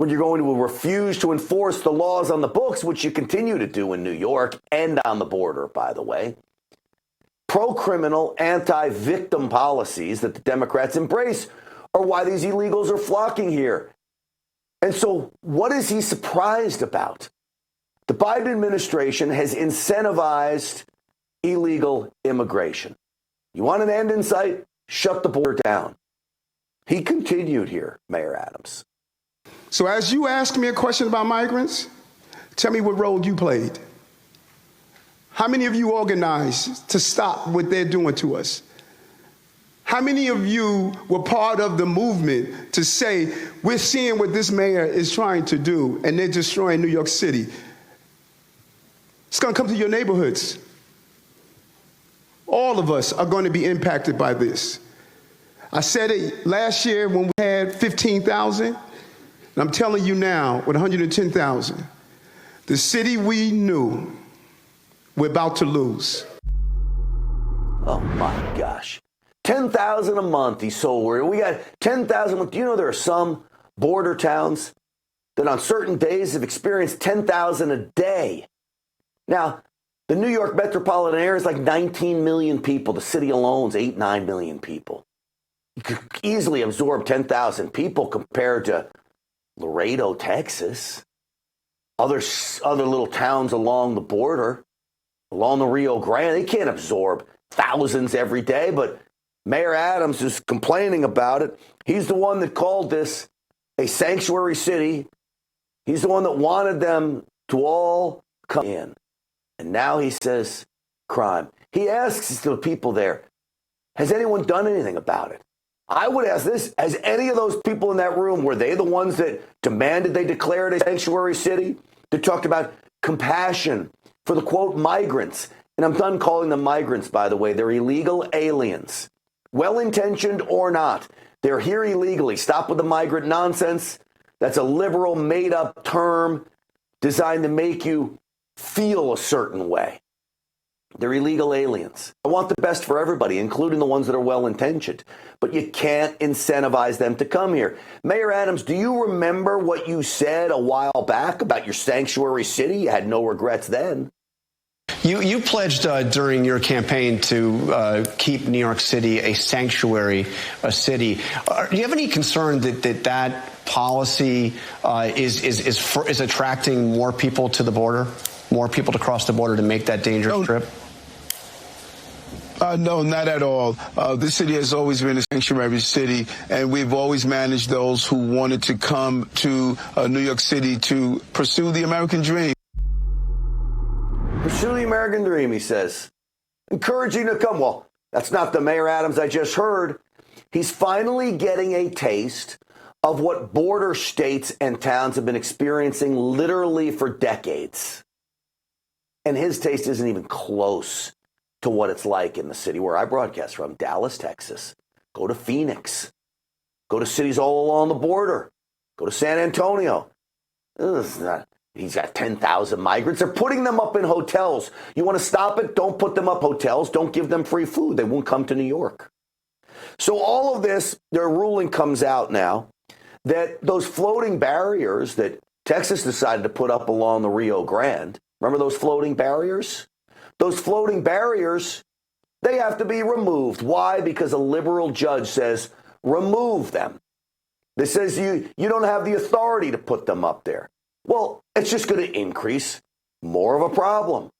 when you're going to refuse to enforce the laws on the books, which you continue to do in New York and on the border, by the way. Pro-criminal, anti-victim policies that the Democrats embrace are why these illegals are flocking here. And so what is he surprised about? The Biden administration has incentivized illegal immigration. You want an end in sight? Shut the border down. He continued here, Mayor Adams. So as you ask me a question about migrants, tell me what role you played. How many of you organized to stop what they're doing to us? How many of you were part of the movement to say, we're seeing what this mayor is trying to do, and they're destroying New York City? It's going to come to your neighborhoods. All of us are going to be impacted by this. I said it last year when we had 15,000, and I'm telling you now with 110,000. The city we knew, we're about to lose. Oh my gosh. 10,000 a month, he's so worried. We got 10,000 a month. Do you know there are some border towns that on certain days have experienced 10,000 a day? Now, the New York metropolitan area is like 19 million people. The city alone is 8-9 million people. You could easily absorb 10,000 people compared to Laredo, Texas, other little towns along the border, along the Rio Grande. They can't absorb thousands every day, but Mayor Adams is complaining about it. He's the one that called this a sanctuary city. He's the one that wanted them to all come in. And now he says crime. He asks the people there, has anyone done anything about it? I would ask this, has any of those people in that room, were they the ones that demanded they declare it a sanctuary city? That talked about compassion for the, quote, migrants. And I'm done calling them migrants, by the way. They're illegal aliens. Well-intentioned or not. They're here illegally. Stop with the migrant nonsense. That's a liberal, made-up term designed to make you feel a certain way. They're illegal aliens. I want the best for everybody, including the ones that are well-intentioned. But you can't incentivize them to come here. Mayor Adams, do you remember what you said a while back about your sanctuary city? You had no regrets then. You pledged during your campaign to keep New York City a sanctuary city. Do you have any concern that policy is attracting more people to the border, more people to cross the border to make that dangerous trip? No, not at all. This city has always been a sanctuary city, and we've always managed those who wanted to come to New York City to pursue the American dream. Pursue the American dream, he says. Encouraging to come. Well, that's not the Mayor Adams I just heard. He's finally getting a taste of what border states and towns have been experiencing literally for decades. And his taste isn't even close to what it's like in the city where I broadcast from, Dallas, Texas. Go to Phoenix. Go to cities all along the border. Go to San Antonio. He's got 10,000 migrants. They're putting them up in hotels. You want to stop it? Don't put them up hotels. Don't give them free food. They won't come to New York. So all of this, their ruling comes out now that those floating barriers that Texas decided to put up along the Rio Grande, remember those floating barriers? Those floating barriers, they have to be removed. Why? Because a liberal judge says, remove them. That says you don't have the authority to put them up there. Well, it's just going to increase more of a problem.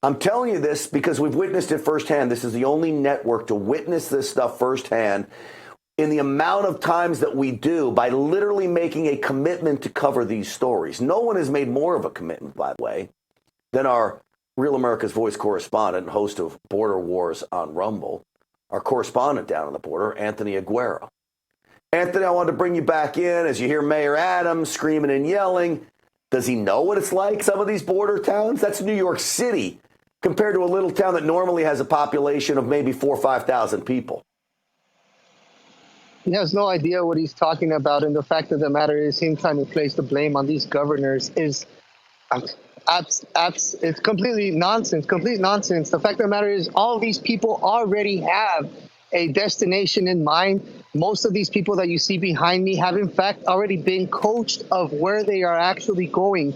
I'm telling you this because we've witnessed it firsthand. This is the only network to witness this stuff firsthand in the amount of times that we do by literally making a commitment to cover these stories. No one has made more of a commitment, by the way, than our Real America's Voice correspondent and host of Border Wars on Rumble, our correspondent down on the border, Anthony Aguero. Anthony, I wanted to bring you back in as you hear Mayor Adams screaming and yelling. Does he know what it's like, some of these border towns? That's New York City compared to a little town that normally has a population of maybe 4,000 or 5,000 people. He has no idea what he's talking about. And the fact of the matter is him trying to place the blame on these governors is it's completely nonsense, complete nonsense. The fact of the matter is all these people already have a destination in mind. Most of these people that you see behind me have, in fact, already been coached of where they are actually going.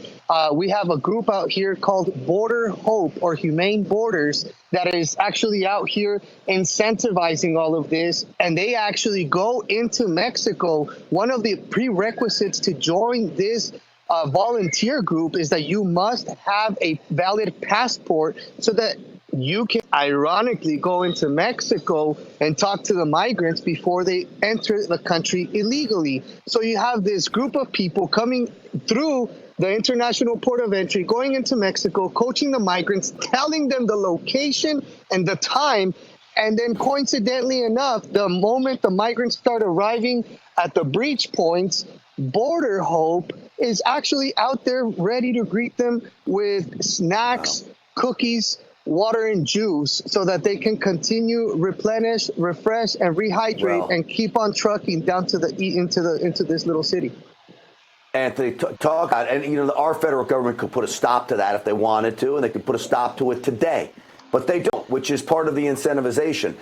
We have a group out here called Border Hope or Humane Borders that is actually out here incentivizing all of this. And they actually go into Mexico. One of the prerequisites to join this volunteer group is that you must have a valid passport so that you can ironically go into Mexico and talk to the migrants before they enter the country illegally. So you have this group of people coming through the international port of entry, going into Mexico, coaching the migrants, telling them the location and the time. And then coincidentally enough, the moment the migrants start arriving at the breach points, Border Hope is actually out there ready to greet them with snacks, cookies, water, and juice so that they can continue, replenish, refresh, and rehydrate and keep on trucking down to into this little city. Anthony, talk about, and you know, our federal government could put a stop to that if they wanted to, and they could put a stop to it today, but they don't, which is part of the incentivization.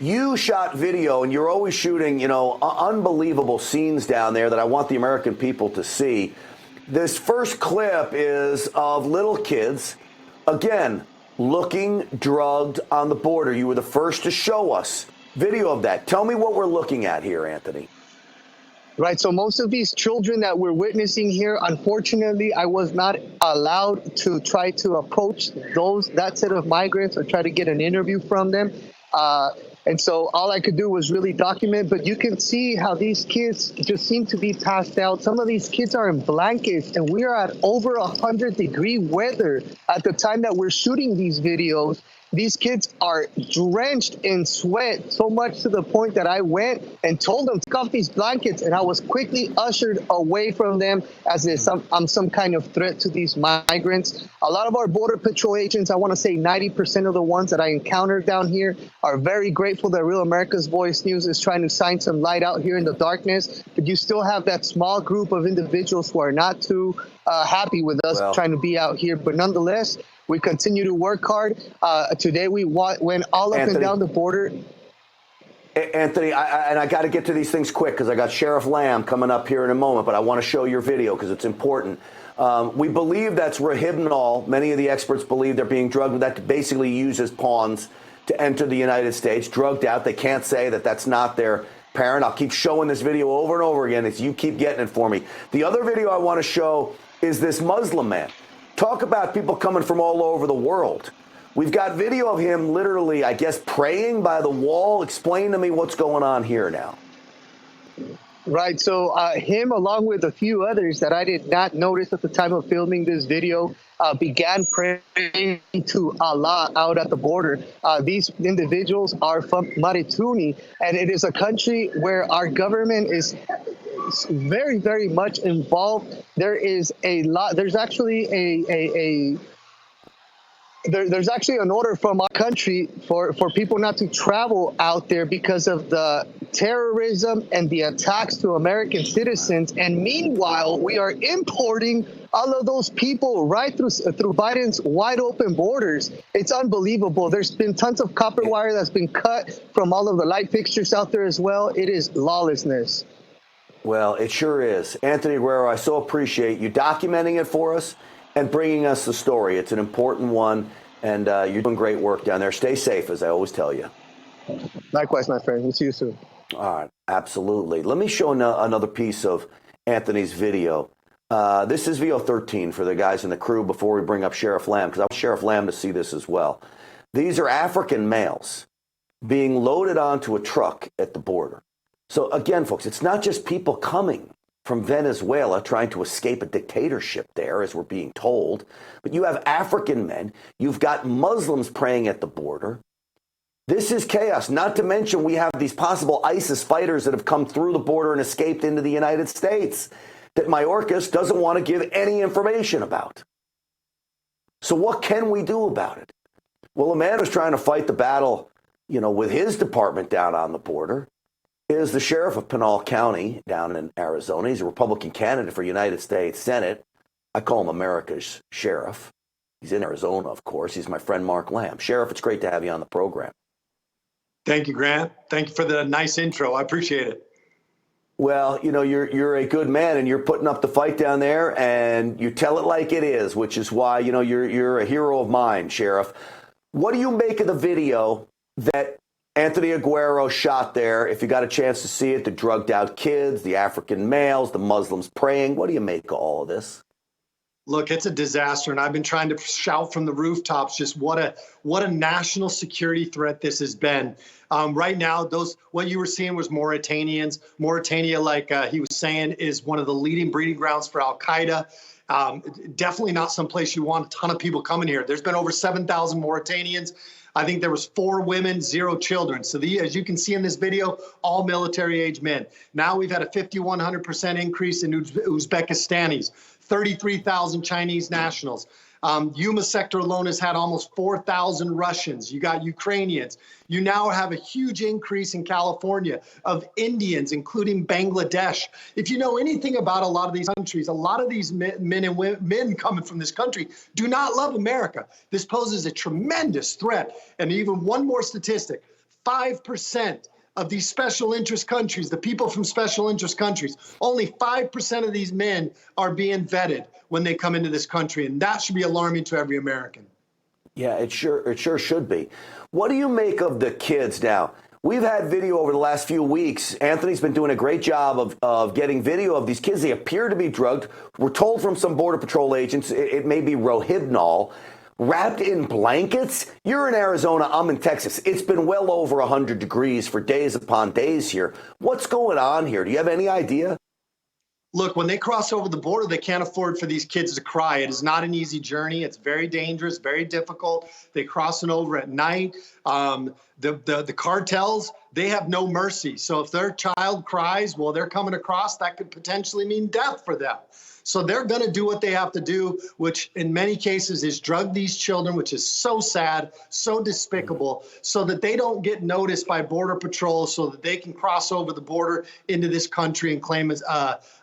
You shot video, and you're always shooting, you know, unbelievable scenes down there that I want the American people to see. This first clip is of little kids, again, looking drugged on the border. You were the first to show us video of that. Tell me what we're looking at here, Anthony. Right. So most of these children that we're witnessing here, unfortunately, I was not allowed to try to approach that set of migrants or try to get an interview from them. And so all I could do was really document. But you can see how these kids just seem to be passed out. Some of these kids are in blankets, and we are at over 100-degree weather at the time that we're shooting these videos. These kids are drenched in sweat, so much to the point that I went and told them to take off these blankets, and I was quickly ushered away from them as if I'm some kind of threat to these migrants. A lot of our Border Patrol agents, I want to say 90% of the ones that I encountered down here, are very grateful that Real America's Voice News is trying to shine some light out here in the darkness. But you still have that small group of individuals who are not too happy with us trying to be out here. But nonetheless, we continue to work hard. Today we went all up and down the border. Anthony, I got to get to these things quick because I got Sheriff Lamb coming up here in a moment, but I want to show your video because it's important. We believe that's Rohypnol. Many of the experts believe they're being drugged. That basically used as pawns to enter the United States, drugged out. They can't say that that's not their parent. I'll keep showing this video over and over again as you keep getting it for me. The other video I want to show is this Muslim man. Talk about people coming from all over the world. We've got video of him literally, I guess, praying by the wall. Explain to me what's going on here now. Right. So him, along with a few others that I did not notice at the time of filming this video, began praying to Allah out at the border. These individuals are from Marituni, and it is a country where our government is very, very much involved. There is a lot. There's actually there's actually an order from our country for people not to travel out there because of the terrorism and the attacks to American citizens. And meanwhile, we are importing all of those people right through Biden's wide open borders. It's unbelievable. There's been tons of copper wire that's been cut from all of the light fixtures out there as well. It is lawlessness. Well, it sure is. Anthony Guerrero, I so appreciate you documenting it for us and bringing us the story. It's an important one, and you're doing great work down there. Stay safe, as I always tell you. Likewise, my friend. We'll see you soon. All right, absolutely. Let me show another piece of Anthony's video. This is video 13 for the guys in the crew before we bring up Sheriff Lamb, because I want Sheriff Lamb to see this as well. These are African males being loaded onto a truck at the border. So again, folks, it's not just people coming from Venezuela trying to escape a dictatorship there, as we're being told, but you have African men. You've got Muslims praying at the border. This is chaos, not to mention we have these possible ISIS fighters that have come through the border and escaped into the United States that Mayorkas doesn't want to give any information about. So what can we do about it? Well, a man who's trying to fight the battle, you know, with his department down on the border is the sheriff of Pinal County down in Arizona. He's a Republican candidate for United States Senate. I call him America's sheriff. He's in Arizona, of course. He's my friend Mark Lamb. Sheriff, it's great to have you on the program. Thank you, Grant. Thank you for the nice intro. I appreciate it. Well, you know, you're a good man, and you're putting up the fight down there, and you tell it like it is, which is why, you know, you're a hero of mine, Sheriff. What do you make of the video that Anthony Aguero shot there? If you got a chance to see it, the drugged out kids, the African males, the Muslims praying. What do you make of all of this? Look, it's a disaster, and I've been trying to shout from the rooftops just what a national security threat this has been. Right now, what you were seeing was Mauritanians. Mauritania, like he was saying, is one of the leading breeding grounds for Al Qaeda. Definitely not someplace you want a ton of people coming here. There's been over 7,000 Mauritanians. I think there was 4 women, 0 children. So as you can see in this video, all military-age men. Now we've had a 5,100% increase in Uzbekistanis, 33,000 Chinese nationals. Yuma sector alone has had almost 4,000 Russians. You got Ukrainians. You now have a huge increase in California of Indians, including Bangladesh. If you know anything about a lot of these countries, a lot of these men coming from this country do not love America. This poses a tremendous threat. And even one more statistic, 5% of these special interest countries, the people from special interest countries, only 5% of these men are being vetted when they come into this country. And that should be alarming to every American. Yeah, it sure should be. What do you make of the kids now? We've had video over the last few weeks. Anthony's been doing a great job of getting video of these kids. They appear to be drugged. We're told from some Border Patrol agents it may be rohypnol. Wrapped in blankets? You're in Arizona, I'm in Texas. It's been well over 100 degrees for days upon days here. What's going on here? Do you have any idea? Look, when they cross over the border, they can't afford for these kids to cry. It is not an easy journey. It's very dangerous, very difficult. They crossing over at night. The cartels, they have no mercy. So if their child cries while they're coming across, that could potentially mean death for them. So they're going to do what they have to do, which in many cases is drug these children, which is so sad, so despicable, so that they don't get noticed by Border Patrol, so that they can cross over the border into this country and claim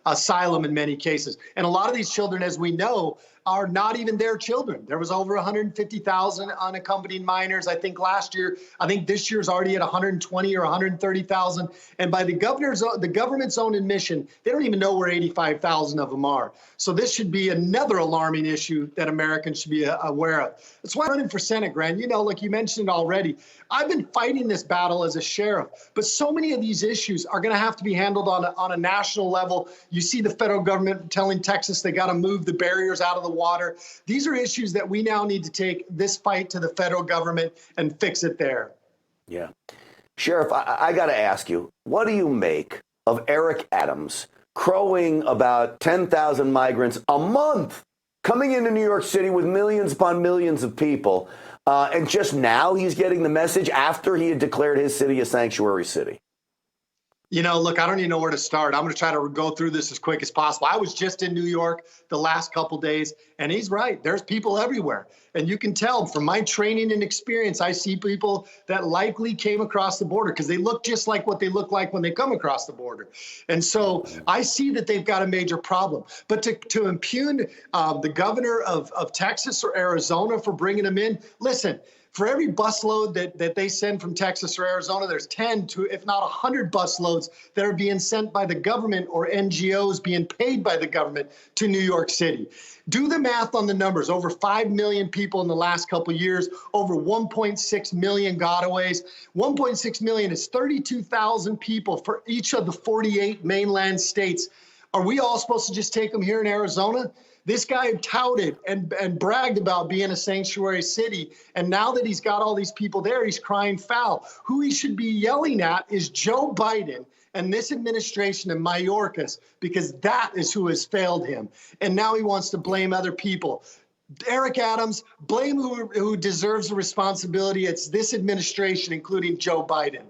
asylum in many cases. And a lot of these children, as we know, are not even their children. There was over 150,000 unaccompanied minors, I think, last year. I think this year's already at 120 or 130,000. And by the government's own admission, they don't even know where 85,000 of them are. So this should be another alarming issue that Americans should be aware of. That's why I'm running for Senate, Grant. You know, like you mentioned already, I've been fighting this battle as a sheriff, but so many of these issues are going to have to be handled on a national level. You see the federal government telling Texas they got to move the barriers out of the water. These are issues that we now need to take this fight to the federal government and fix it there. Yeah. Sheriff, I got to ask you, what do you make of Eric Adams crowing about 10,000 migrants a month coming into New York City with millions upon millions of people? And just now he's getting the message after he had declared his city a sanctuary city. You know, look, I don't even know where to start. I'm going to try to go through this as quick as possible. I was just in New York the last couple days, and he's right. There's people everywhere. And you can tell from my training and experience, I see people that likely came across the border because they look just like what they look like when they come across the border. And so I see that they've got a major problem. But to impugn the governor of Texas or Arizona for bringing them in, listen, for every busload that they send from Texas or Arizona, there's 10 to, if not 100 busloads that are being sent by the government or NGOs being paid by the government to New York City. Do the math on the numbers. Over 5 million people in the last couple of years, over 1.6 million gotaways. 1.6 million is 32,000 people for each of the 48 mainland states. Are we all supposed to just take them here in Arizona? This guy touted and bragged about being a sanctuary city. And now that he's got all these people there, he's crying foul. Who he should be yelling at is Joe Biden and this administration in Mayorkas, because that is who has failed him. And now he wants to blame other people. Eric Adams, blame who deserves the responsibility. It's this administration, including Joe Biden.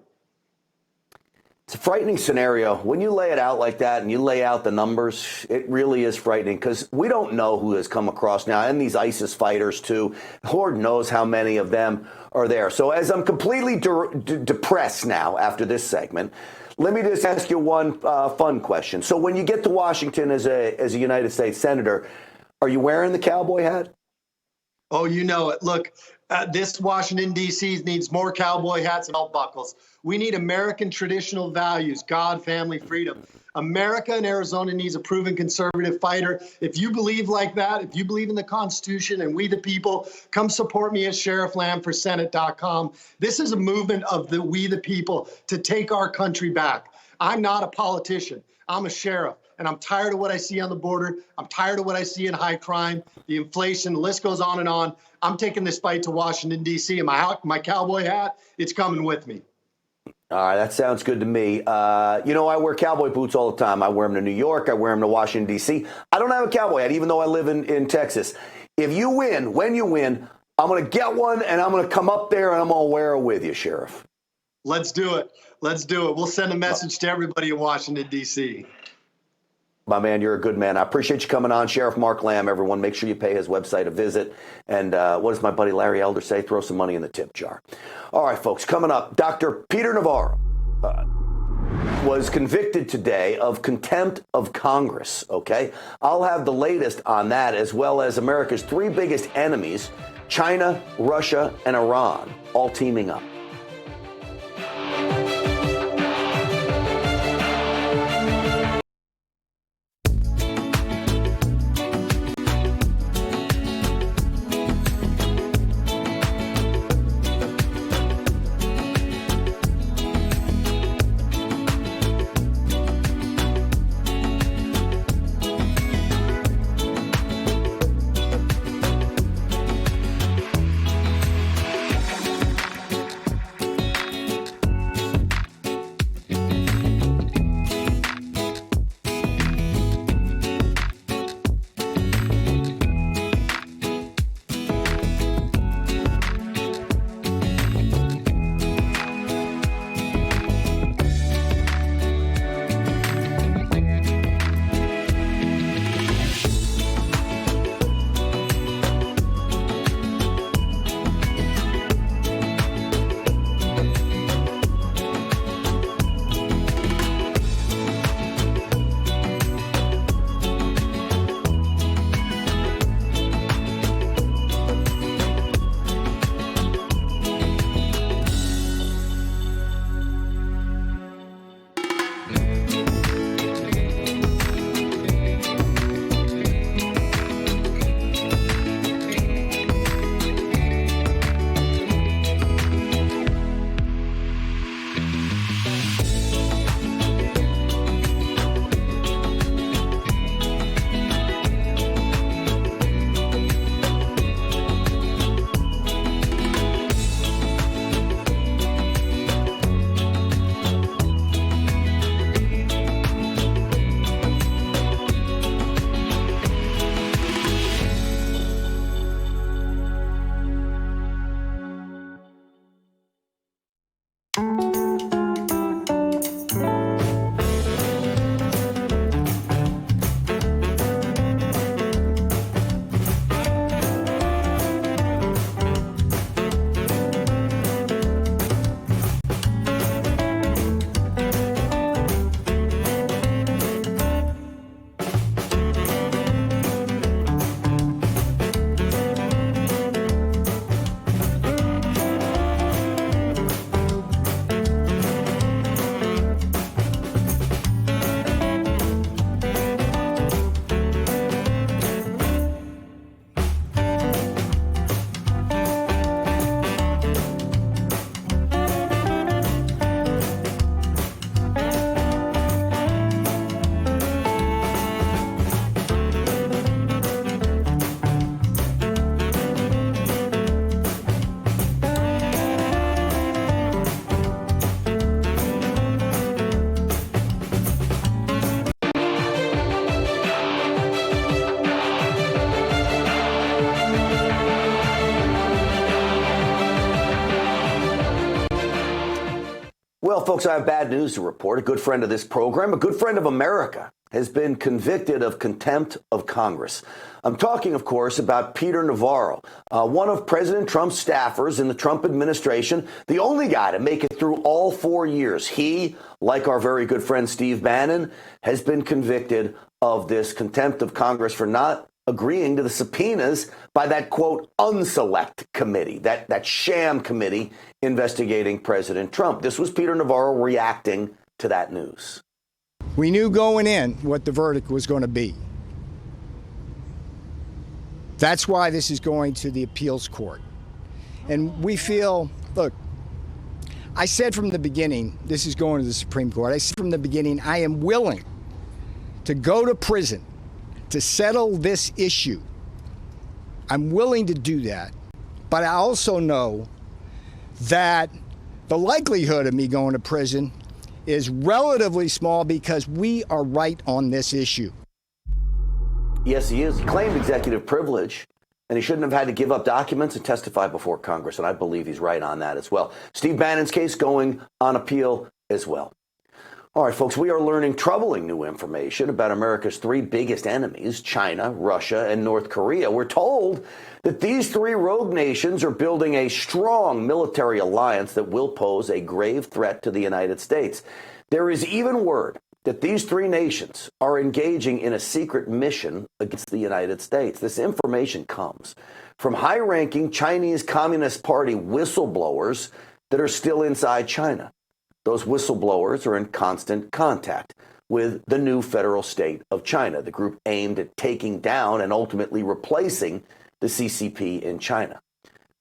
It's a frightening scenario. When you lay it out like that and you lay out the numbers, it really is frightening because we don't know who has come across now, and these ISIS fighters too. Lord knows how many of them are there. So as I'm completely depressed now after this segment, let me just ask you one fun question. So when you get to Washington as a United States Senator, are you wearing the cowboy hat? Oh, you know it. Look, this Washington, D.C. needs more cowboy hats and belt buckles. We need American traditional values, God, family, freedom. America and Arizona needs a proven conservative fighter. If you believe like that, if you believe in the Constitution and we the people, come support me at sherifflambforsenate.com. This is a movement of the we the people to take our country back. I'm not a politician. I'm a sheriff, and I'm tired of what I see on the border. I'm tired of what I see in high crime, the inflation, the list goes on and on. I'm taking this fight to Washington, D.C., and my cowboy hat, it's coming with me. All right, that sounds good to me. I wear cowboy boots all the time. I wear them to New York. I wear them to Washington, D.C. I don't have a cowboy hat, even though I live in Texas. If you win, when you win, I'm going to get one, and I'm going to come up there, and I'm going to wear it with you, Sheriff. Let's do it. Let's do it. We'll send a message to everybody in Washington, D.C. My man, you're a good man. I appreciate you coming on. Sheriff Mark Lamb, everyone, make sure you pay his website a visit. And what does my buddy Larry Elder say? Throw some money in the tip jar. All right, folks, coming up, Dr. Peter Navarro was convicted today of contempt of Congress, okay? I'll have the latest on that, as well as America's three biggest enemies, China, Russia, and Iran, all teaming up. Well, folks, I have bad news to report. A good friend of this program, a good friend of America, has been convicted of contempt of Congress. I'm talking, of course, about Peter Navarro, one of President Trump's staffers in the Trump administration, the only guy to make it through all 4 years. He, like our very good friend Steve Bannon, has been convicted of this contempt of Congress for not agreeing to the subpoenas by that, quote, unselect committee, that sham committee investigating President Trump. This was Peter Navarro reacting to that news. We knew going in what the verdict was going to be. That's why this is going to the appeals court. And we feel, look, I said from the beginning, this is going to the Supreme Court. I said from the beginning, I am willing to go to prison to settle this issue. I'm willing to do that. But I also know that the likelihood of me going to prison is relatively small because we are right on this issue. Yes, he is. He claimed executive privilege, and he shouldn't have had to give up documents and testify before Congress, and I believe he's right on that as well. Steve Bannon's case going on appeal as well. All right, folks, we are learning troubling new information about America's three biggest enemies, China, Russia, and North Korea. We're told that these three rogue nations are building a strong military alliance that will pose a grave threat to the United States. There is even word that these three nations are engaging in a secret mission against the United States. This information comes from high-ranking Chinese Communist Party whistleblowers that are still inside China. Those whistleblowers are in constant contact with the new federal state of China, the group aimed at taking down and ultimately replacing the CCP in China.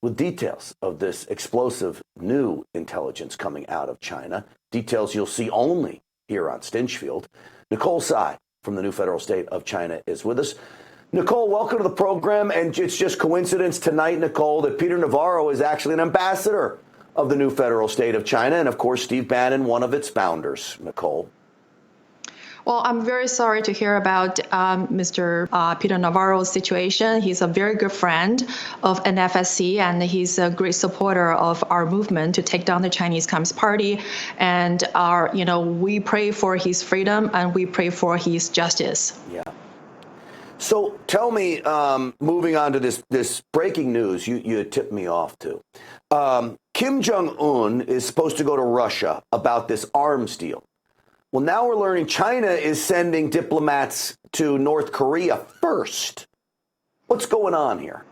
With details of this explosive new intelligence coming out of China, details you'll see only here on Stinchfield, Nicole Tsai from the new federal state of China is with us. Nicole, welcome to the program. And it's just coincidence tonight, Nicole, that Peter Navarro is actually an ambassador of the new federal state of China. And of course, Steve Bannon, one of its founders, Nicole. Well, I'm very sorry to hear about Mr. Peter Navarro's situation. He's a very good friend of NFSC, and he's a great supporter of our movement to take down the Chinese Communist Party. And we pray for his freedom and we pray for his justice. Yeah. So tell me, moving on to this breaking news you had tipped me off to. Kim Jong-un is supposed to go to Russia about this arms deal. Well, now we're learning China is sending diplomats to North Korea first. What's going on here?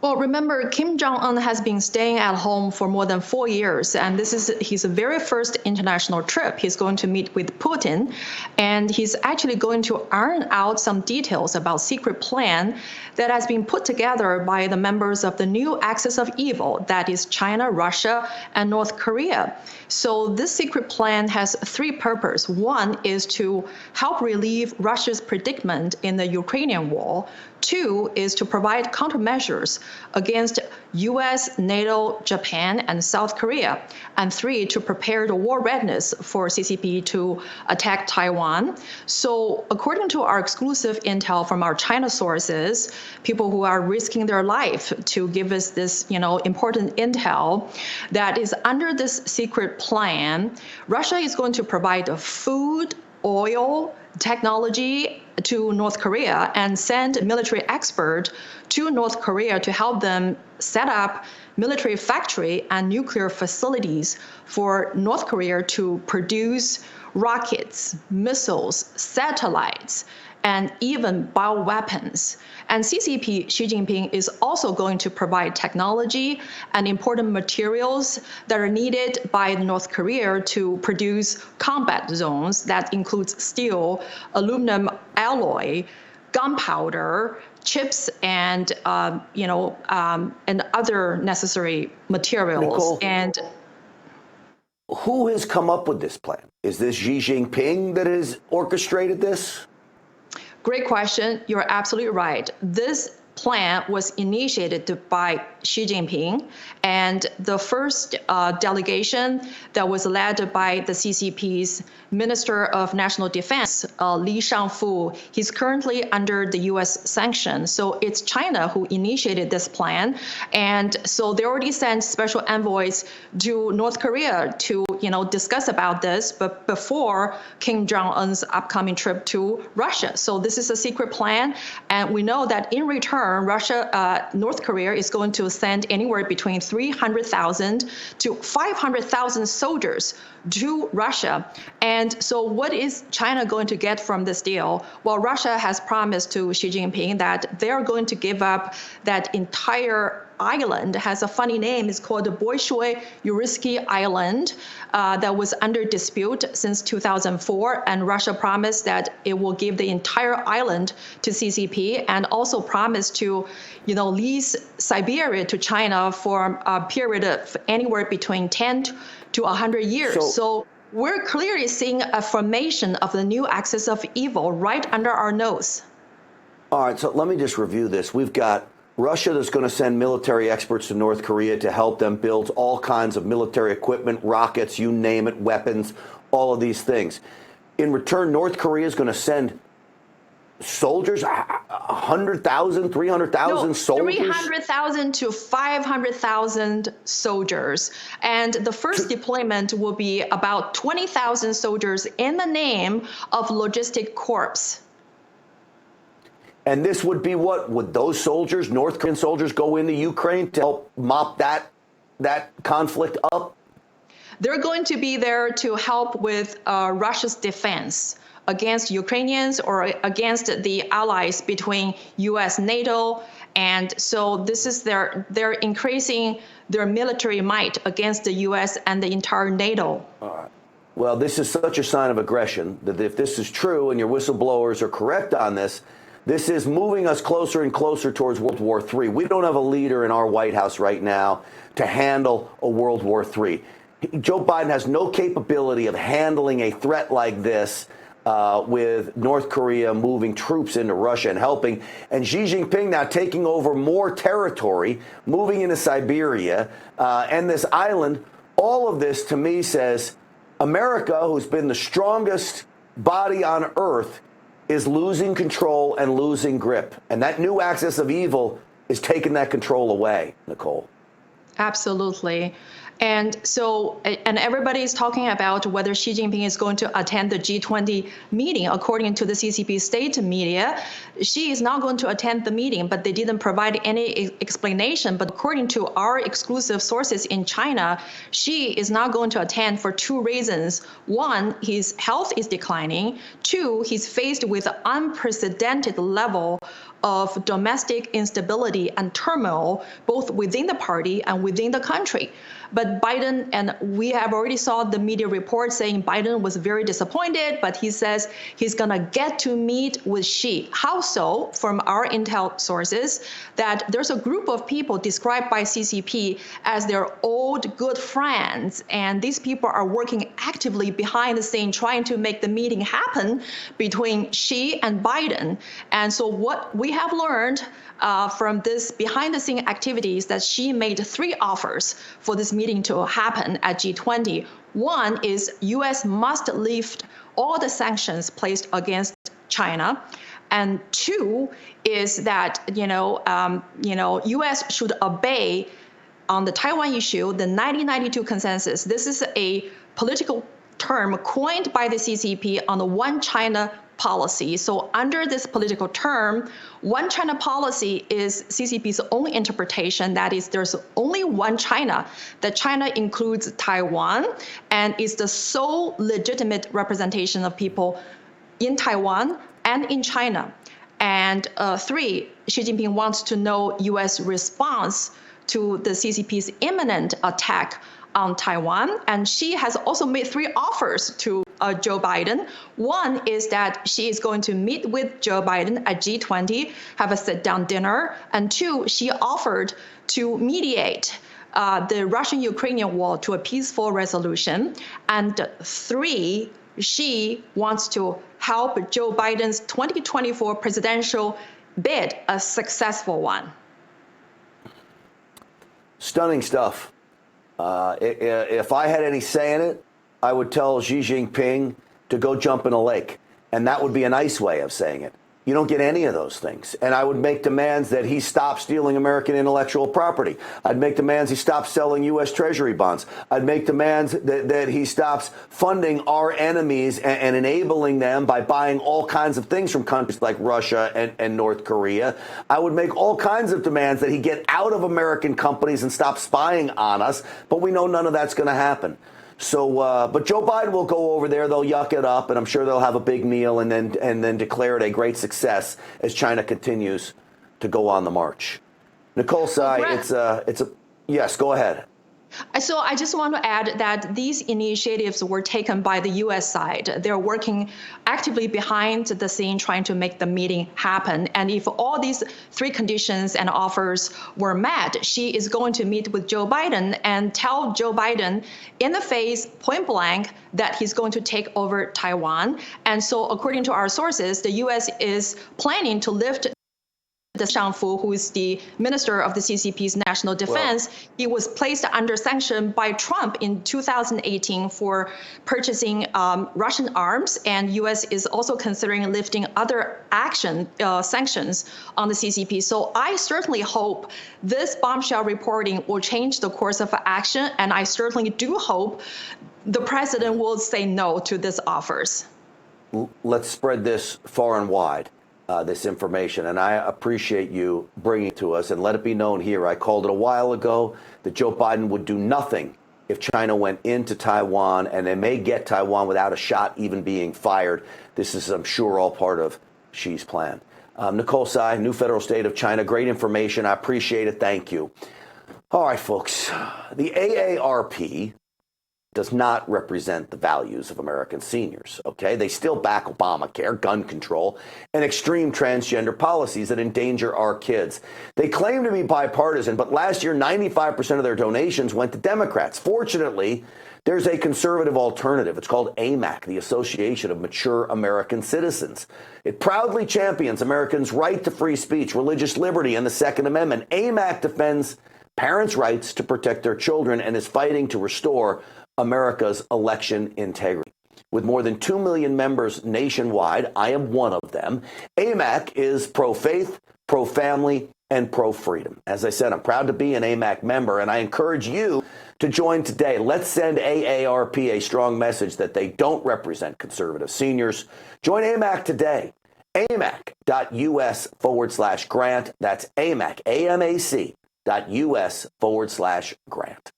Well, remember, Kim Jong-un has been staying at home for more than 4 years, and this is his very first international trip. He's going to meet with Putin, and he's actually going to iron out some details about secret plan that has been put together by the members of the new axis of evil, that is China, Russia, and North Korea. So this secret plan has three purposes. One is to help relieve Russia's predicament in the Ukrainian war. Two is to provide countermeasures against U.S., NATO, Japan, and South Korea. And three, to prepare the war readiness for CCP to attack Taiwan. So according to our exclusive intel from our China sources, people who are risking their life to give us this, important intel, that is under this secret plan, Russia is going to provide food, oil, technology to North Korea and send military experts to North Korea to help them set up military factory and nuclear facilities for North Korea to produce rockets, missiles, satellites, and even bioweapons. And CCP Xi Jinping is also going to provide technology and important materials that are needed by North Korea to produce combat zones that includes steel, aluminum alloy, gunpowder, chips, and other necessary materials. Nicole, and who has come up with this plan? Is this Xi Jinping that has orchestrated this? Great question. You're absolutely right. This plan was initiated by Xi Jinping, and the first delegation that was led by the CCP's Minister of National Defense, Li Shangfu. He's currently under the U.S. sanction. So it's China who initiated this plan. And so they already sent special envoys to North Korea to, discuss about this, but before Kim Jong-un's upcoming trip to Russia. So this is a secret plan. And we know that in return, North Korea is going to send anywhere between 300,000 to 500,000 soldiers to Russia. And so what is China going to get from this deal? Well, Russia has promised to Xi Jinping that they're going to give up that entire island. Has a funny name. It's called the Bolshoi-Yursky Island that was under dispute since 2004. And Russia promised that it will give the entire island to CCP, and also promised to, lease Siberia to China for a period of anywhere between 10 to 100 years. So we're clearly seeing a formation of the new axis of evil right under our nose. All right, so let me just review this. We've got Russia that's going to send military experts to North Korea to help them build all kinds of military equipment, rockets, you name it, weapons, all of these things. In return, North Korea is going to send soldiers, 100,000, 300,000 soldiers? 300,000 to 500,000 soldiers. And the first deployment will be about 20,000 soldiers in the name of Logistic Corps. And this would be what? Would those soldiers, North Korean soldiers, go into Ukraine to help mop that conflict up? They're going to be there to help with Russia's defense against Ukrainians or against the allies between U.S., NATO. And so this is they're increasing their military might against the U.S. and the entire NATO. All right. Well, this is such a sign of aggression that if this is true and your whistleblowers are correct on this, this is moving us closer and closer towards World War III. We don't have a leader in our White House right now to handle a World War III. Joe Biden has no capability of handling a threat like this with North Korea moving troops into Russia and helping, and Xi Jinping now taking over more territory, moving into Siberia, and this island. All of this, to me, says America, who's been the strongest body on earth, is losing control and losing grip. And that new axis of evil is taking that control away, Nicole. Absolutely. And so, and everybody is talking about whether Xi Jinping is going to attend the G20 meeting. According to the CCP state media, Xi is not going to attend the meeting, but they didn't provide any explanation. But according to our exclusive sources in China, Xi is not going to attend for two reasons. One, his health is declining. Two, he's faced with an unprecedented level of domestic instability and turmoil, both within the party and within the country. But Biden, and we have already saw the media report saying Biden was very disappointed, but he says he's going to get to meet with Xi. How so? From our intel sources, that there's a group of people described by CCP as their old good friends, and these people are working actively behind the scene trying to make the meeting happen between Xi and Biden. And so what we have learned from this behind-the-scene activities that Xi made three offers for this meeting to happen at G20. One is U.S. must lift all the sanctions placed against China, and two is that U.S. should obey on the Taiwan issue the 1992 consensus. This is a political term coined by the CCP on the One China policy. So under this political term, One China policy is CCP's own interpretation. That is, there's only one China. That China includes Taiwan and is the sole legitimate representation of people in Taiwan and in China. And three, Xi Jinping wants to know U.S. response to the CCP's imminent attack on Taiwan. And Xi has also made three offers to Joe Biden. One is that she is going to meet with Joe Biden at G20, have a sit-down dinner. And two, she offered to mediate the Russian-Ukrainian war to a peaceful resolution. And three, she wants to help Joe Biden's 2024 presidential bid a successful one. Stunning stuff. If I had any say in it, I would tell Xi Jinping to go jump in a lake. And that would be a nice way of saying it. You don't get any of those things. And I would make demands that he stop stealing American intellectual property. I'd make demands he stops selling U.S. Treasury bonds. I'd make demands that he stops funding our enemies and enabling them by buying all kinds of things from countries like Russia and North Korea. I would make all kinds of demands that he get out of American companies and stop spying on us. But we know none of that's going to happen. So, but Joe Biden will go over there. They'll yuck it up, and I'm sure they'll have a big meal and then declare it a great success as China continues to go on the march. Nicole Tsai, yes, go ahead. So I just want to add that these initiatives were taken by the U.S. side. They're working actively behind the scene trying to make the meeting happen. And if all these three conditions and offers were met, she is going to meet with Joe Biden and tell Joe Biden in the face, point blank, that he's going to take over Taiwan. And so according to our sources, the U.S. is planning to lift the Shangfu, who is the minister of the CCP's national defense. Well, he was placed under sanction by Trump in 2018 for purchasing Russian arms, and U.S. is also considering lifting other sanctions on the CCP. So I certainly hope this bombshell reporting will change the course of action, and I certainly do hope the president will say no to these offers. Let's spread this far and wide. This information, and I appreciate you bringing it to us, and let it be known here. I called it a while ago that Joe Biden would do nothing if China went into Taiwan, and they may get Taiwan without a shot even being fired. This is, I'm sure, all part of Xi's plan. Nicole Tsai, new federal state of China. Great information. I appreciate it. Thank you. All right, folks. The AARP does not represent the values of American seniors, okay? They still back Obamacare, gun control, and extreme transgender policies that endanger our kids. They claim to be bipartisan, but last year, 95% of their donations went to Democrats. Fortunately, there's a conservative alternative. It's called AMAC, the Association of Mature American Citizens. It proudly champions Americans' right to free speech, religious liberty, and the Second Amendment. AMAC defends parents' rights to protect their children and is fighting to restore America's election integrity. With more than 2 million members nationwide, I am one of them. AMAC is pro-faith, pro-family, and pro-freedom. As I said, I'm proud to be an AMAC member, and I encourage you to join today. Let's send AARP a strong message that they don't represent conservative seniors. Join AMAC today. AMAC.us/grant. That's AMAC, AMAC.us/grant.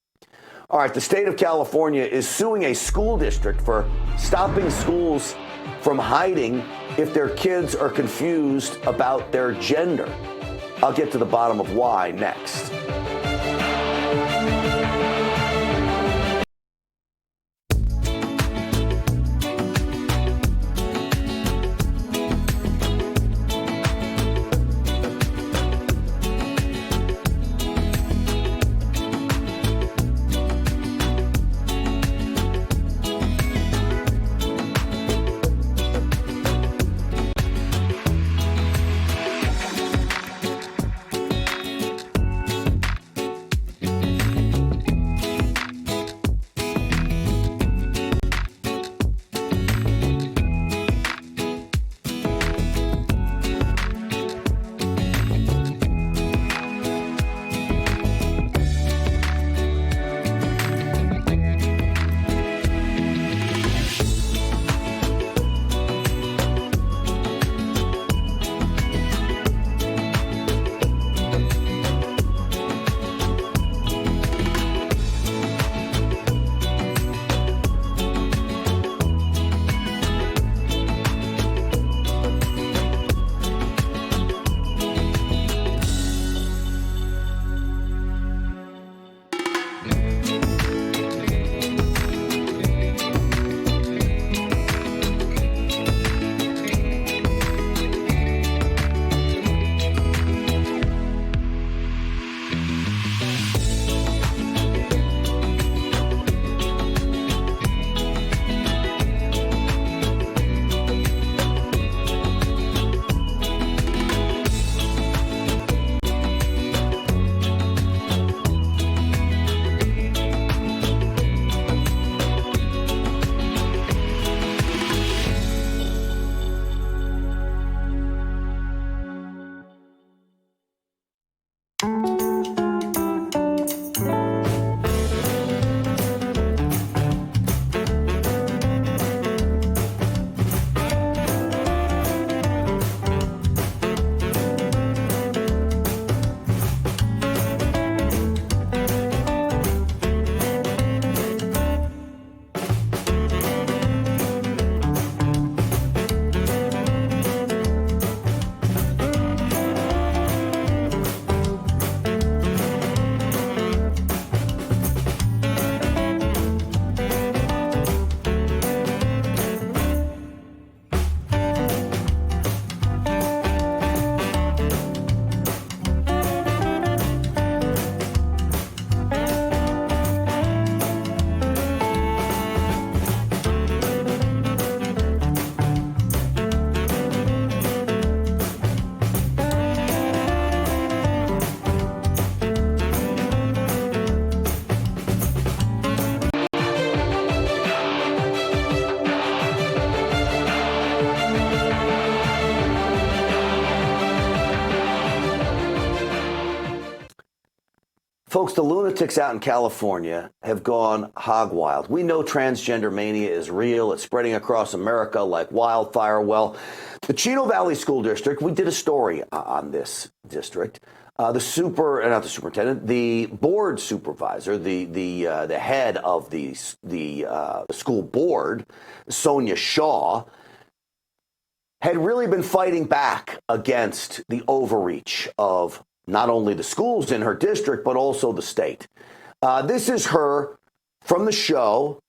All right, the state of California is suing a school district for stopping schools from hiding if their kids are confused about their gender. I'll get to the bottom of why next. Folks, the lunatics out in California have gone hog wild. We know transgender mania is real. It's spreading across America like wildfire. Well, the Chino Valley School District, we did a story on this district. Not the superintendent, the board supervisor, the head of the school board, Sonia Shaw, had really been fighting back against the overreach of not only the schools in her district, but also the state. This is her from the show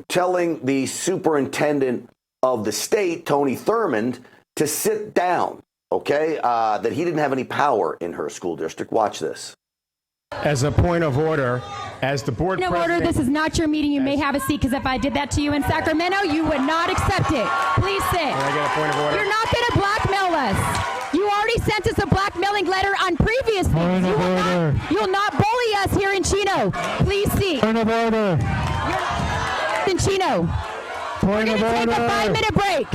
telling the superintendent of the state, Tony Thurmond, to sit down, okay? That he didn't have any power in her school district. Watch this. As a point of order, as the board president... Point of order, this is not your meeting. You may have a seat, because if I did that to you in Sacramento, you would not accept it. Please sit. Can I get a point of order? You're not going to blackmail us. You already sent us a blackmailing letter on previous things. You'll not bully us here in Chino. Please seat. Point of order. In Chino. We're going to take a 5-minute break.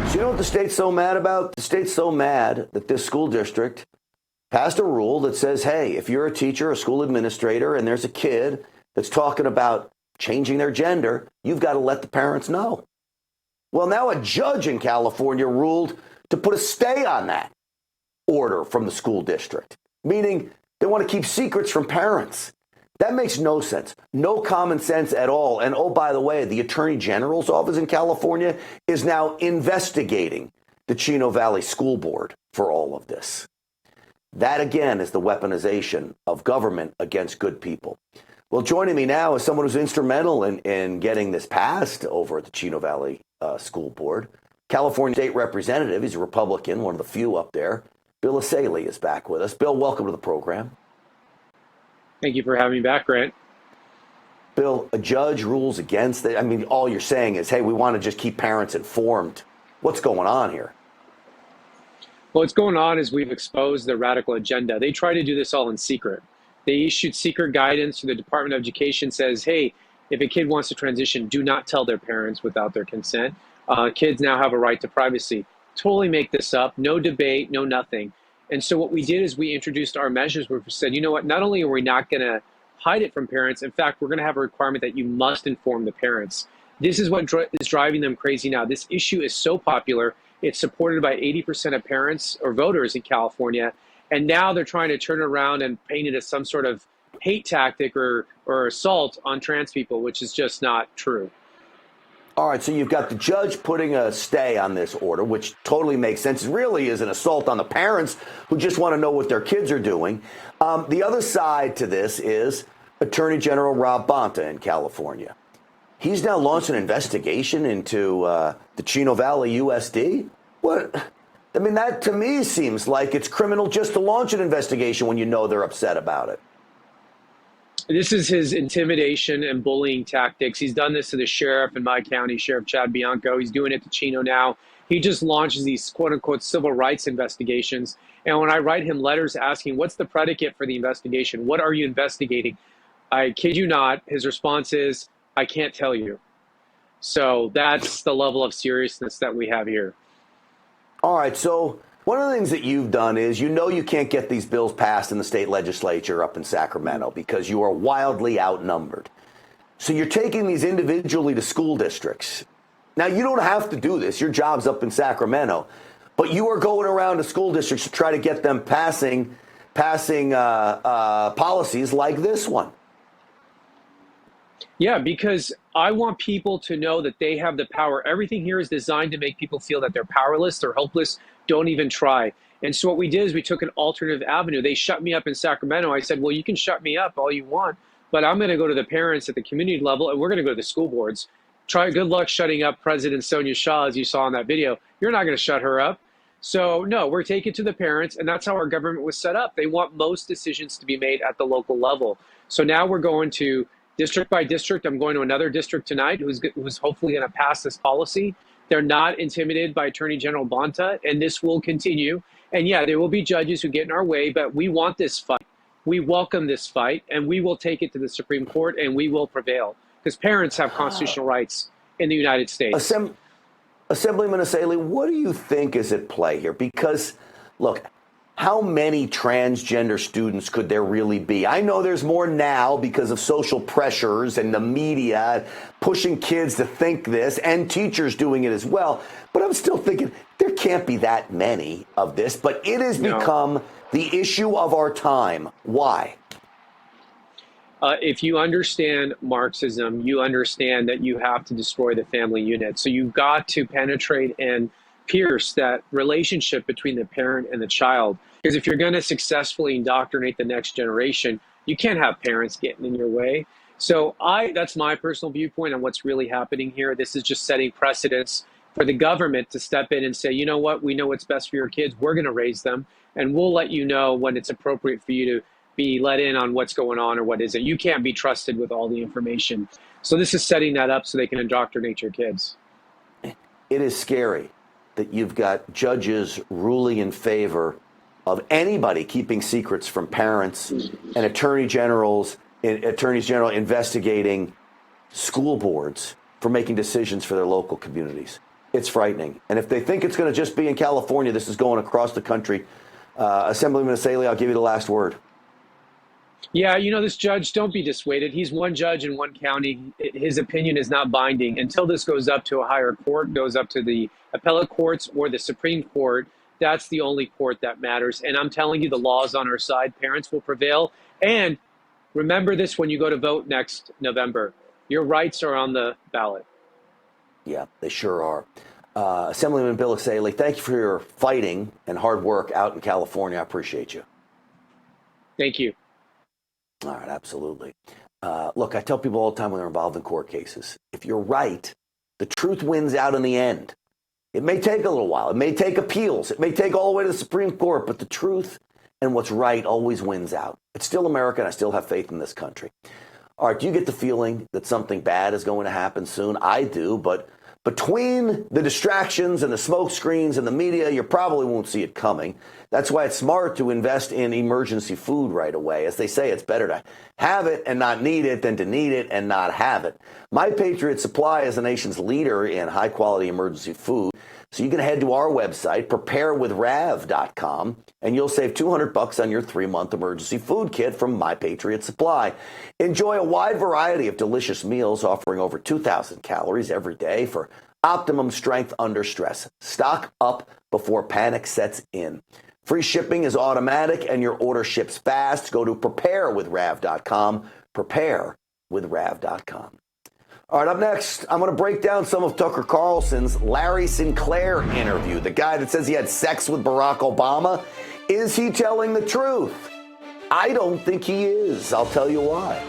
So you know what the state's so mad about? The state's so mad that this school district passed a rule that says, hey, if you're a teacher, a school administrator, and there's a kid that's talking about changing their gender, you've got to let the parents know. Well, now a judge in California ruled to put a stay on that order from the school district, meaning they want to keep secrets from parents. That makes no sense, no common sense at all. And oh, by the way, the Attorney General's office in California is now investigating the Chino Valley School Board for all of this. That, again, is the weaponization of government against good people. Well, joining me now is someone who's instrumental in getting this passed over at the Chino Valley School Board. California State Representative, he's a Republican, one of the few up there. Bill Asaley is back with us. Bill, welcome to the program. Thank you for having me back, Grant. Bill, a judge rules against it. I mean, all you're saying is, hey, we want to just keep parents informed. What's going on here? Well, what's going on is we've exposed the radical agenda. They try to do this all in secret. They issued secret guidance to the Department of Education says, hey, if a kid wants to transition, do not tell their parents without their consent. Kids now have a right to privacy. Totally make this up. No debate, no nothing. And so what we did is we introduced our measures where we said, you know what, not only are we not going to hide it from parents, in fact, we're going to have a requirement that you must inform the parents. This is what is driving them crazy now. This issue is so popular. It's supported by 80% of parents or voters in California. And now they're trying to turn it around and paint it as some sort of hate tactic or assault on trans people, which is just not true. All right, so you've got the judge putting a stay on this order, which totally makes sense. It really is an assault on the parents who just want to know what their kids are doing. The other side to this is Attorney General Rob Bonta in California. He's now launched an investigation into the Chino Valley USD. What? I mean, that to me seems like it's criminal just to launch an investigation when you know they're upset about it. This is his intimidation and bullying tactics. He's done this to the sheriff in my county, Sheriff Chad Bianco. He's doing it to Chino now. He just launches these quote unquote civil rights investigations. And when I write him letters asking, what's the predicate for the investigation? What are you investigating? I kid you not, his response is, I can't tell you. So that's the level of seriousness that we have here. All right, so one of the things that you've done is you can't get these bills passed in the state legislature up in Sacramento because you are wildly outnumbered. So you're taking these individually to school districts. Now, you don't have to do this. Your job's up in Sacramento. But you are going around to school districts to try to get them passing policies like this one. Yeah, because I want people to know that they have the power. Everything here is designed to make people feel that they're powerless, they're hopeless, don't even try. And so what we did is we took an alternative avenue. They shut me up in Sacramento. I said, well, you can shut me up all you want, but I'm going to go to the parents at the community level, and we're going to go to the school boards. Good luck shutting up President Sonia Shaw, as you saw in that video. You're not going to shut her up. So no, we're taking it to the parents, and that's how our government was set up. They want most decisions to be made at the local level. So now we're going to district by district. I'm going to another district tonight who's hopefully going to pass this policy. They're not intimidated by Attorney General Bonta, and this will continue. And yeah, there will be judges who get in our way, but we want this fight. We welcome this fight, and we will take it to the Supreme Court, and we will prevail. Because parents have constitutional rights in the United States. Assemblyman Asaley, what do you think is at play here? Because, look, how many transgender students could there really be? I know there's more now because of social pressures and the media pushing kids to think this and teachers doing it as well. But I'm still thinking there can't be that many of this, but it has become the issue of our time. Why? If you understand Marxism, you understand that you have to destroy the family unit. So you've got to penetrate and pierce that relationship between the parent and the child. Because if you're going to successfully indoctrinate the next generation, you can't have parents getting in your way. So that's my personal viewpoint on what's really happening here. This is just setting precedents for the government to step in and say, you know what, we know what's best for your kids. We're going to raise them, and we'll let you know when it's appropriate for you to be let in on what's going on or what isn't. You can't be trusted with all the information. So this is setting that up so they can indoctrinate your kids. It is scary that you've got judges ruling in favor of anybody keeping secrets from parents and attorneys general investigating school boards for making decisions for their local communities. It's frightening. And if they think it's going to just be in California, this is going across the country. Assemblyman Asaley, I'll give you the last word. Yeah, you know, this judge, don't be dissuaded. He's one judge in one county. His opinion is not binding until this goes up to a higher court, goes up to the appellate courts or the Supreme Court. That's the only court that matters. And I'm telling you, the law is on our side. Parents will prevail. And remember this when you go to vote next November. Your rights are on the ballot. Yeah, they sure are. Assemblyman Bill Asaley, thank you for your fighting and hard work out in California. I appreciate you. Thank you. All right, absolutely. Look, I tell people all the time when they're involved in court cases, if you're right, the truth wins out in the end. It may take a little while. It may take appeals. It may take all the way to the Supreme Court, but the truth and what's right always wins out. It's still America, and I still have faith in this country. All right, do you get the feeling that something bad is going to happen soon? I do, but between the distractions and the smoke screens and the media, you probably won't see it coming. That's why it's smart to invest in emergency food right away. As they say, it's better to have it and not need it than to need it and not have it. My Patriot Supply is the nation's leader in high-quality emergency food. So you can head to our website, preparewithrav.com, and you'll save $200 on your 3-month emergency food kit from My Patriot Supply. Enjoy a wide variety of delicious meals offering over 2,000 calories every day for optimum strength under stress. Stock up before panic sets in. Free shipping is automatic and your order ships fast. Go to preparewithrav.com, preparewithrav.com. All right, up next, I'm going to break down some of Tucker Carlson's Larry Sinclair interview. The guy that says he had sex with Barack Obama. Is he telling the truth? I don't think he is. I'll tell you why.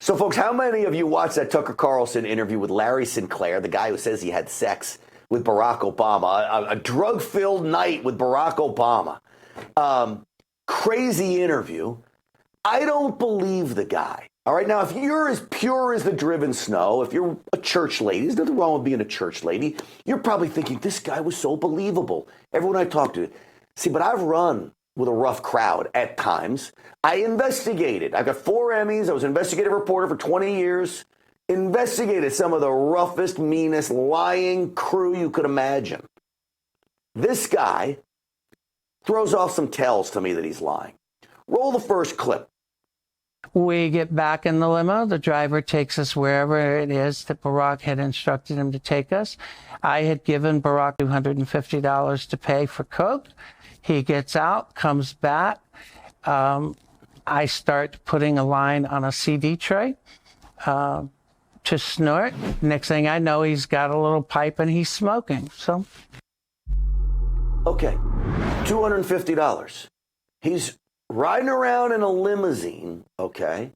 So, folks, how many of you watched that Tucker Carlson interview with Larry Sinclair, the guy who says he had sex with Barack Obama, a drug-filled night with Barack Obama? Crazy interview. I don't believe the guy. All right, now, if you're as pure as the driven snow, if you're a church lady, there's nothing wrong with being a church lady, you're probably thinking, this guy was so believable. Everyone I talked to. See, but I've run with a rough crowd at times. I investigated. I've got 4 Emmys. I was an investigative reporter for 20 years. Investigated some of the roughest, meanest, lying crew you could imagine. This guy throws off some tells to me that he's lying. Roll the first clip. We get back in the limo. The driver takes us wherever it is that Barack had instructed him to take us. I had given Barack $250 to pay for coke. He gets out, comes back. I start putting a line on a CD tray to snort. Next thing I know, he's got a little pipe and he's smoking. So, okay, $250. He's riding around in a limousine, okay?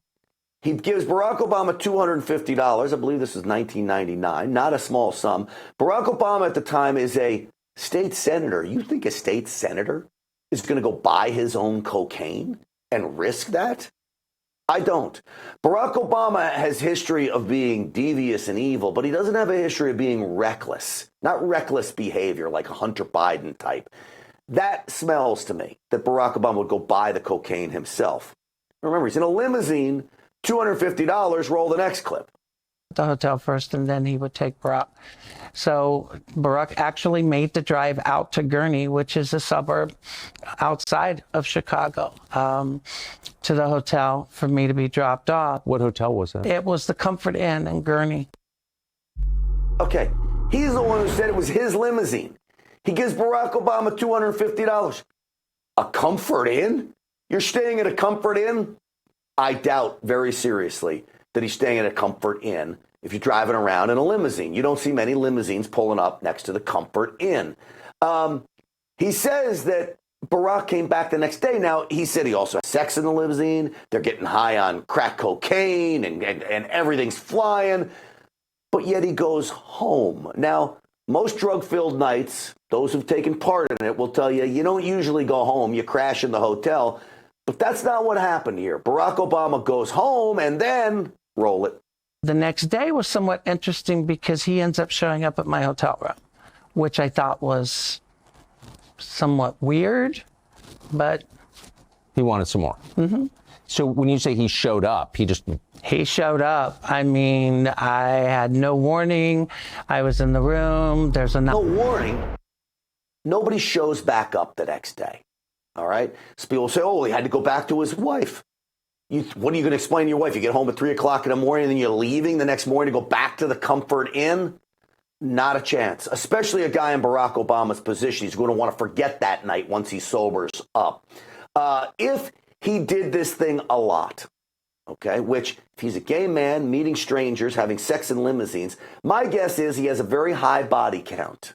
He gives Barack Obama $250. I believe this is 1999, not a small sum. Barack Obama at the time is a state senator. You think a state senator is going to go buy his own cocaine and risk that? I don't. Barack Obama has history of being devious and evil, but he doesn't have a history of being reckless. Not reckless behavior like a Hunter Biden type. That smells to me that Barack Obama would go buy the cocaine himself. Remember, he's in a limousine, $250, roll the next clip. The hotel first, and then he would take Barack. So Barack actually made the drive out to Gurnee, which is a suburb outside of Chicago, to the hotel for me to be dropped off. What hotel was that? It was the Comfort Inn in Gurnee. Okay, he's the one who said it was his limousine. He gives Barack Obama $250. A Comfort Inn? You're staying at a Comfort Inn? I doubt very seriously that he's staying at a Comfort Inn if you're driving around in a limousine. You don't see many limousines pulling up next to the Comfort Inn. He says that Barack came back the next day. Now, he said he also had sex in the limousine. They're getting high on crack cocaine and everything's flying. But yet he goes home. Now, most drug-filled nights, those who've taken part in it will tell you, you don't usually go home. You crash in the hotel. But that's not what happened here. Barack Obama goes home and then roll it. The next day was somewhat interesting because he ends up showing up at my hotel room, which I thought was somewhat weird, but... He wanted some more. Mm-hmm. So when you say he showed up, He showed up. I mean, I had no warning. I was in the room. There's no warning. Nobody shows back up the next day. All right. So people say, oh, he had to go back to his wife. What are you going to explain to your wife? You get home at 3 o'clock in the morning and then you're leaving the next morning to go back to the Comfort Inn? Not a chance. Especially a guy in Barack Obama's position. He's going to want to forget that night once he sobers up. If he did this thing a lot, okay, which if he's a gay man, meeting strangers, having sex in limousines, my guess is he has a very high body count.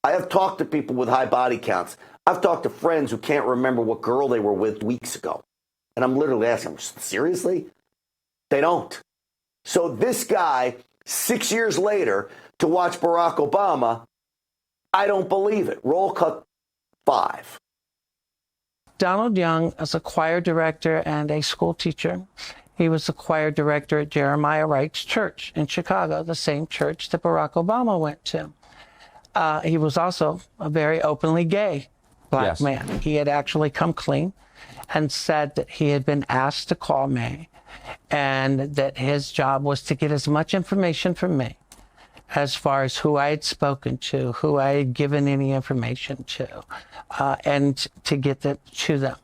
I have talked to people with high body counts. I've talked to friends who can't remember what girl they were with weeks ago. And I'm literally asking them, seriously? They don't. So this guy, 6 years later, to watch Barack Obama, I don't believe it. Roll cut 5. Donald Young is a choir director and a school teacher. He was the choir director at Jeremiah Wright's church in Chicago, the same church that Barack Obama went to. He was also a very openly gay black man. He had actually come clean and said that he had been asked to call me and that his job was to get as much information from me as far as who I had spoken to, who I had given any information to, and to get that to them.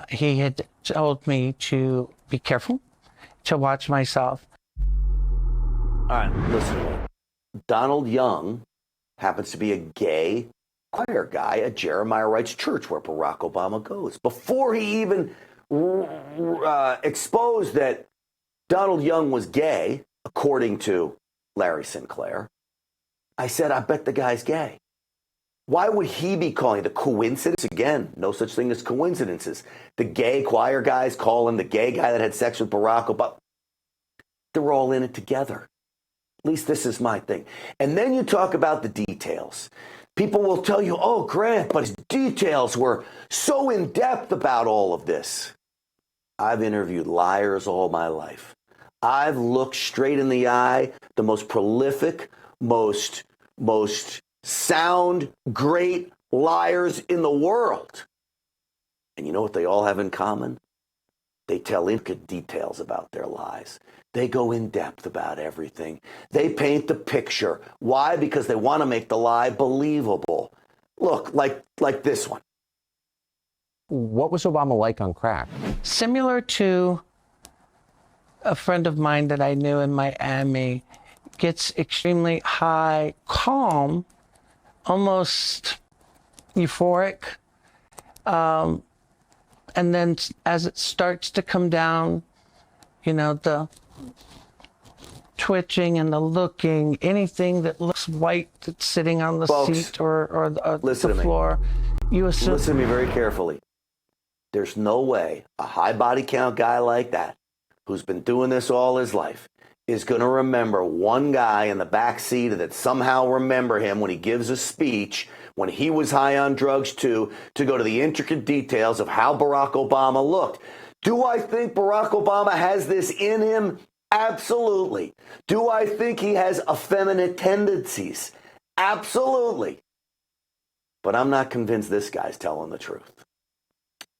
He had told me to be careful, to watch myself. All right, listen. Donald Young happens to be a gay choir guy at Jeremiah Wright's church where Barack Obama goes. Before he even exposed that Donald Young was gay, according to Larry Sinclair, I said, I bet the guy's gay. Why would he be calling the coincidence? Again, no such thing as coincidences. The gay choir guys calling the gay guy that had sex with Barack Obama. They're all in it together. At least this is my thing. And then you talk about the details. People will tell you, oh, Grant, but his details were so in-depth about all of this. I've interviewed liars all my life. I've looked straight in the eye, the most prolific, most sound, great liars in the world. And you know what they all have in common? They tell intricate details about their lies. They go in depth about everything. They paint the picture. Why? Because they want to make the lie believable. Look, like this one. What was Obama like on crack? Similar to a friend of mine that I knew in Miami, gets extremely high, calm, almost euphoric. And then as it starts to come down, you know, the twitching and the looking, anything that looks white that's sitting on the seat or the floor, you assume. Listen to me very carefully. There's no way a high body count guy like that, who's been doing this all his life, is going to remember one guy in the back seat that somehow remember him when he gives a speech when he was high on drugs too, to go to the intricate details of how Barack Obama looked. Do I think Barack Obama has this in him? Absolutely. Do I think he has effeminate tendencies? Absolutely. But I'm not convinced this guy's telling the truth.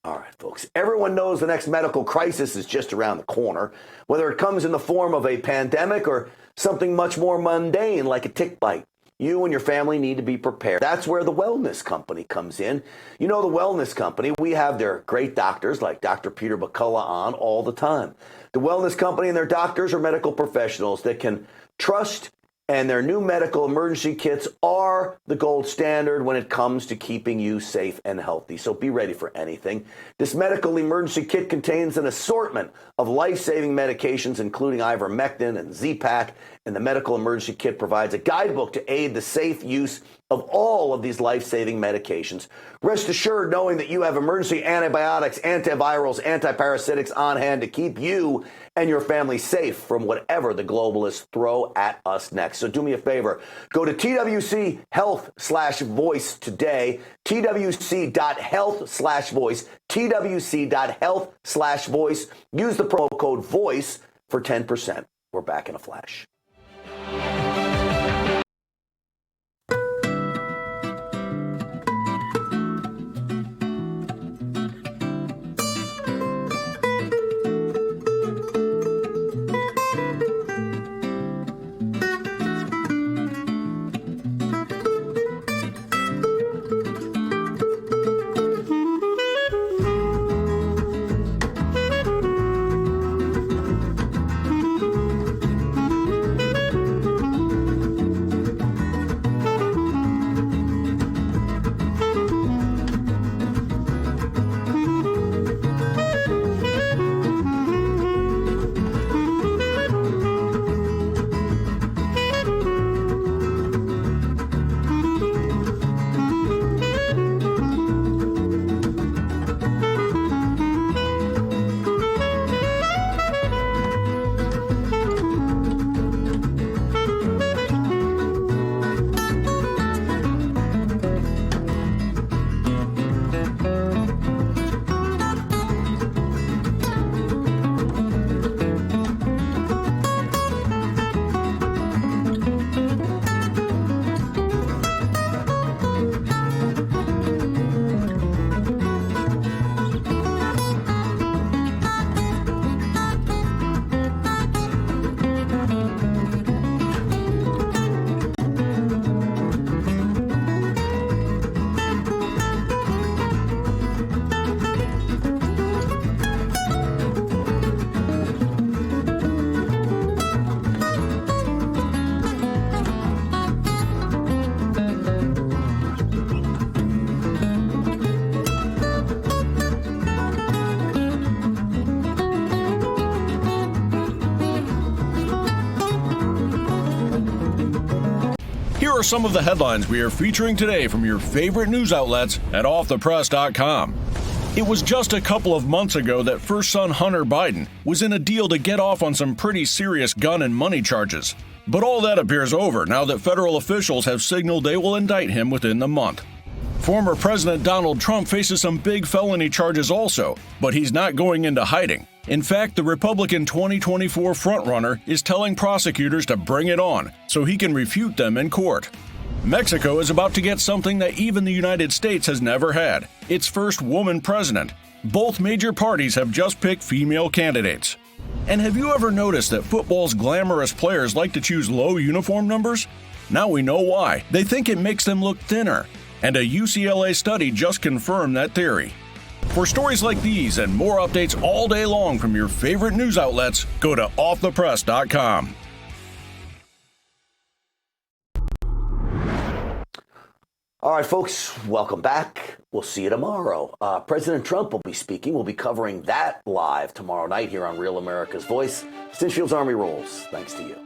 All right, folks. Everyone knows the next medical crisis is just around the corner, whether it comes in the form of a pandemic or something much more mundane like a tick bite. You and your family need to be prepared. That's where the Wellness Company comes in. You know, the Wellness Company, we have their great doctors like Dr. Peter McCullough on all the time. The Wellness Company and their doctors are medical professionals that can trust, and their new medical emergency kits are the gold standard when it comes to keeping you safe and healthy. So be ready for anything. This medical emergency kit contains an assortment of life-saving medications, including ivermectin and Z-Pak, and the medical emergency kit provides a guidebook to aid the safe use of all of these life-saving medications. Rest assured knowing that you have emergency antibiotics, antivirals, antiparasitics on hand to keep you and your family safe from whatever the globalists throw at us next. So do me a favor. Go to TWC-health/voice today, TWC.health/voice, TWC.health/voice. Use the promo code VOICE for 10%. We're back in a flash. Here are some of the headlines we are featuring today from your favorite news outlets at offthepress.com. It was just a couple of months ago that first son Hunter Biden was in a deal to get off on some pretty serious gun and money charges. But all that appears over now that federal officials have signaled they will indict him within the month. Former President Donald Trump faces some big felony charges also, but he's not going into hiding. In fact, the Republican 2024 frontrunner is telling prosecutors to bring it on so he can refute them in court. Mexico is about to get something that even the United States has never had: its first woman president. Both major parties have just picked female candidates. And have you ever noticed that football's glamorous players like to choose low uniform numbers? Now we know why. They think it makes them look thinner. And a UCLA study just confirmed that theory. For stories like these and more updates all day long from your favorite news outlets, go to offthepress.com. All right, folks, welcome back. We'll see you tomorrow. President Trump will be speaking. We'll be covering that live tomorrow night here on Real America's Voice. Stinchfield's Army Rules. Thanks to you.